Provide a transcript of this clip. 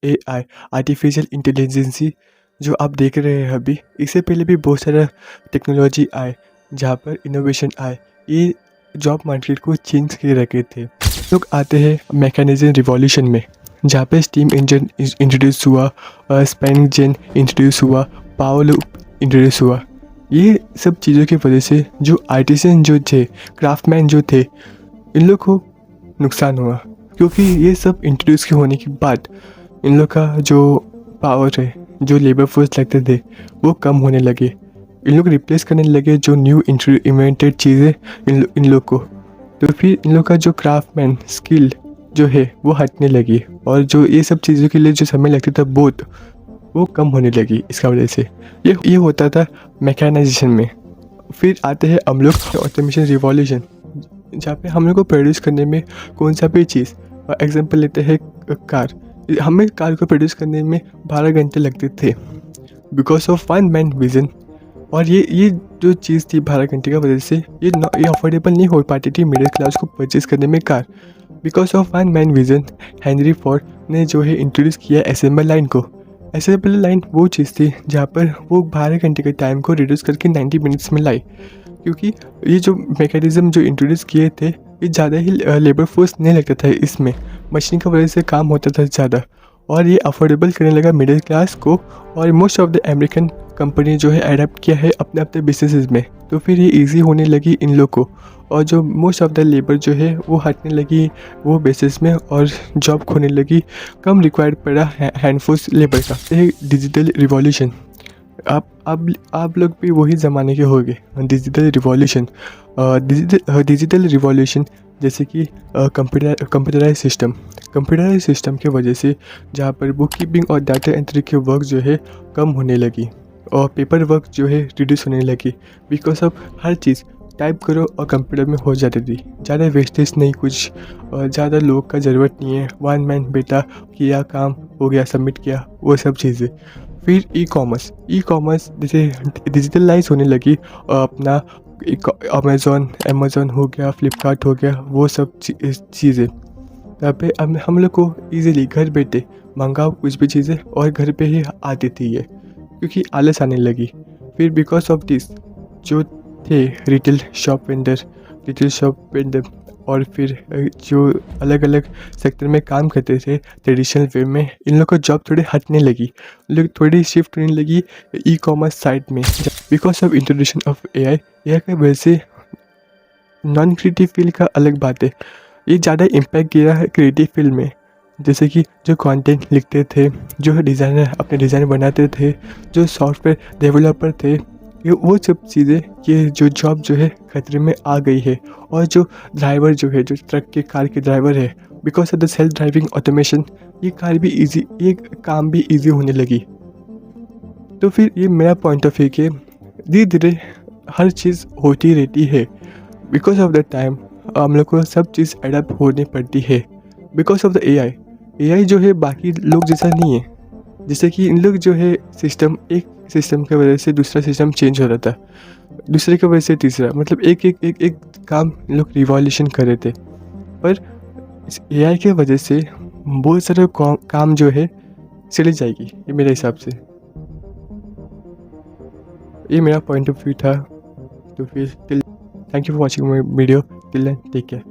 AI, artificial intelligence जो आप देख रहे हैं अभी, इससे पहले भी बहुत सारा टेक्नोलॉजी आए जहाँ पर इनोवेशन आए। ये जॉब मार्केट को चेंज किए रखे थे। लोग आते हैं मैकेनिज्म रिवॉल्यूशन में, जहाँ पे स्टीम इंजन इंट्रोड्यूस हुआ, स्पैनिंग जेन इंट्रोड्यूस हुआ, पावर लूप इंट्रोड्यूस हुआ। ये सब चीज़ों की वजह से जो आर्टिसन जो थे, क्राफ्टमैन जो थे, इन लोग को नुकसान हुआ, क्योंकि ये सब इंट्रोड्यूस के होने के बाद इन लोग का जो पावर है, जो लेबर फोर्स लगते थे, वो कम होने लगे। इन लोग रिप्लेस करने लगे जो न्यू इन्वेंटेड चीज़ें इन लोग को। तो फिर इन लोग का जो क्राफ्टमैन स्किल जो है वो हटने लगी, और जो ये सब चीज़ों के लिए जो समय लगता था बहुत, वो कम होने लगी। इसका वजह से ये होता था मैकेनाइजेशन में। फिर आते हैं हम लोग ऑटोमेशन रिवॉल्यूशन, जहाँ पे हम लोग को प्रोड्यूस करने में कोई सा भी चीज़, एग्जांपल लेते हैं कार। हमें कार को प्रोड्यूस करने में 12 घंटे लगते थे because of one man vision. और ये जो चीज़ थी 12 घंटे की वजह से ये अफोर्डेबल नहीं हो पाती थी मिडिल क्लास को परचेज़ करने में car. Because of one man vision Henry Ford ने जो है इंट्रोड्यूस किया असेंबल लाइन को। असेंबल लाइन वो चीज़ थी जहाँ पर वो 12 घंटे के टाइम को रिड्यूस करके 90 मिनट्स में लाई, क्योंकि ये जो मैकेनिज़्म जो इंट्रोड्यूस किए थे, ये ज़्यादा ही लेबर फोर्स नहीं लगता था इसमें, मशीन की वजह से काम होता था ज़्यादा, और ये अफोर्डेबल करने लगा मिडिल क्लास को। और most of the American company जो है अडेप्ट किया है अपने अपने बिजनेसेस में, तो फिर ये इजी होने लगी इन लोग को। और जो मोस्ट ऑफ द लेबर जो है वो हटने लगी वो बेसिस में, और जॉब खोने लगी, कम रिक्वायर्ड पड़ा हैंडफोर्स लेबर का। डिजिटल रिवॉल्यूशन, आप लोग भी वही ज़माने के होंगे। डिजिटल रिवॉल्यूशन, डिजिटल रिवॉल्यूशन जैसे कि कंप्यूटराइज सिस्टम के वजह से, जहाँ पर बुक कीपिंग और डाटा एंट्री के वर्क जो है कम होने लगी, और पेपर वर्क जो है रिड्यूस होने लगी। Because of her cheese type करो और कंप्यूटर में हो जाती थी, ज़्यादा वेस्टेज नहीं, कुछ ज़्यादा लोग का ज़रूरत नहीं है। वन मैन बेटा किया, काम हो गया, सबमिट किया, वो सब चीज़ें। फिर ई कॉमर्स जैसे डिजिटलाइज होने लगी, और अपना अमेज़ॉन हो गया, फ्लिपकार्ट हो गया, वो सब चीज़ें। यहाँ पे हम लोग को ईज़िली घर बैठे मंगाओ कुछ भी चीज़ें, और घर पे ही आती थी ये, क्योंकि आलस आने लगी। फिर बिकॉज ऑफ दिस जो थे रिटेल शॉप वेंडर, और फिर जो अलग अलग सेक्टर में काम करते थे ट्रेडिशनल वे में, इन लोग का जॉब थोड़ी हटने लगी, लोग थोड़ी शिफ्ट होने लगी ई कॉमर्स साइड में। Because of introduction of AI की वजह से नॉन क्रिएटिव फील्ड का अलग बात है, ये ज़्यादा इम्पैक्ट किया है क्रिएटिव फील्ड में। जैसे कि जो कंटेंट लिखते थे, जो डिज़ाइनर अपने डिज़ाइन बनाते थे, जो सॉफ्टवेयर डेवलपर थे, ये वो सब चीज़ें, ये जो जॉब जो है खतरे में आ गई है। और जो ड्राइवर जो है, जो ट्रक के कार के ड्राइवर है, because of the self driving automation, ये काम भी ईजी होने लगी। तो फिर ये मेरा पॉइंट ऑफ व्यू कि धीरे धीरे हर चीज़ होती रहती है। बिकॉज ऑफ द टाइम हम लोग को सब चीज़ एडप्ट होनी पड़ती है। बिकॉज ऑफ द एआई जो है बाकी लोग जैसा नहीं है। जैसे कि इन लोग जो है एक सिस्टम की वजह से दूसरा सिस्टम चेंज हो रहा था, दूसरे की वजह से तीसरा, मतलब एक काम इन लोग रिवॉल्यूशन कर रहे थे। पर इस एआई के वजह से बहुत सारे काम जो है चली जाएगी, ये मेरे हिसाब से। ये मेरा पॉइंट ऑफ व्यू था। तो फिर thank you for watching my video. Till then take care.